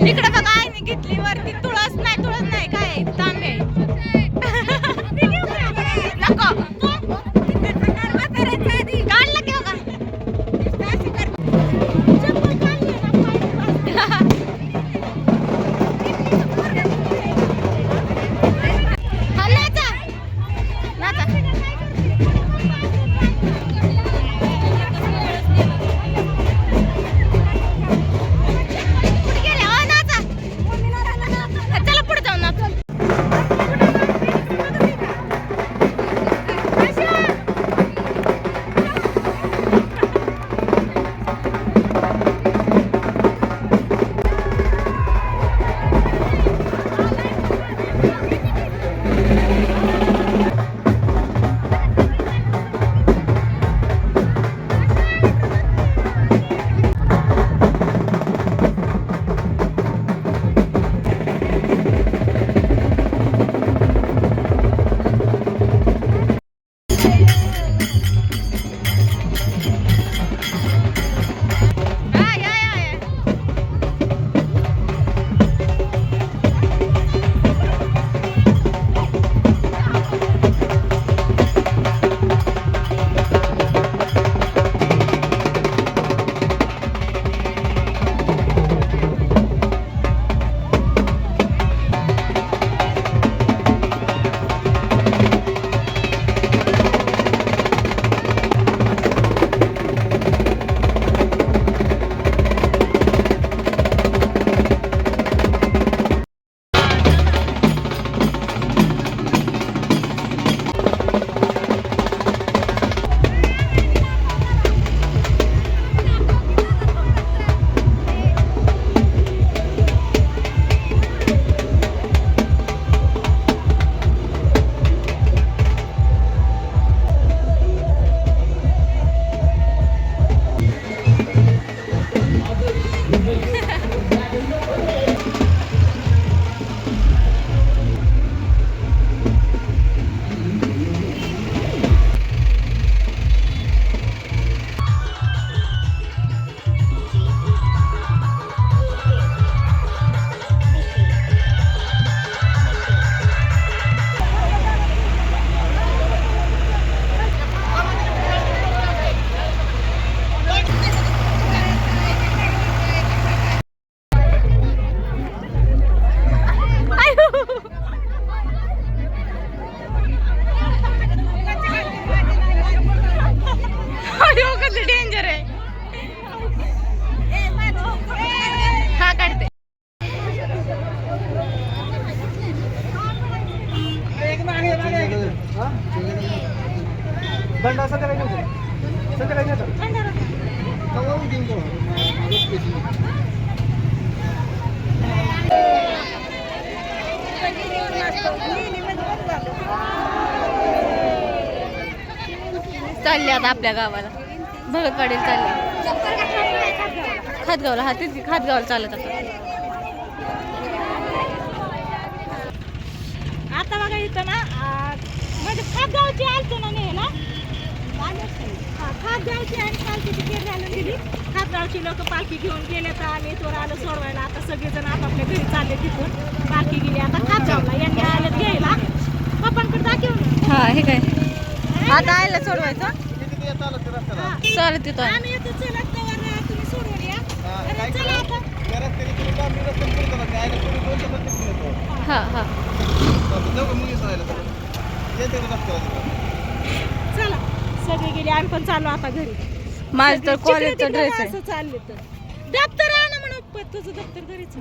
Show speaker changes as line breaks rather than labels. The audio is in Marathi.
इकडे बघा आईने घेतली वरती तुळस नाही काय तांबे नको काढलं की बघा डेंजर आहे हा काढते
बंडा सगळं
चालले आता आपल्या गावाला भगतवाडीला चालले खातगावला हा तिथे खातगावला चालत आता बघा इथं ना म्हणजे खातगावची आलतो ना नेला खातगावची आणि पालखीची फेर घालून दिली खातगावची लोक पालखी घेऊन गेले तर आम्ही तोर आलो सोडवायला आता सगळेजण आपापल्या घरी चालले तिथून पालखी गेली आता खातगावला यांनी आलं घ्यायला पप्पांकडे दाखवून हा हे काय आता आयला सोडवायचं चालत तिथं आम्ही येतो चला तुम्ही सोडून या चला आता हा हा चला सगळे गेले आम्ही पण चाललो आता घरी माझं तर कॉलेजचा ड्रेस आहे चालले तर दप्तर आणा म्हणून तुझं दप्तर घरीच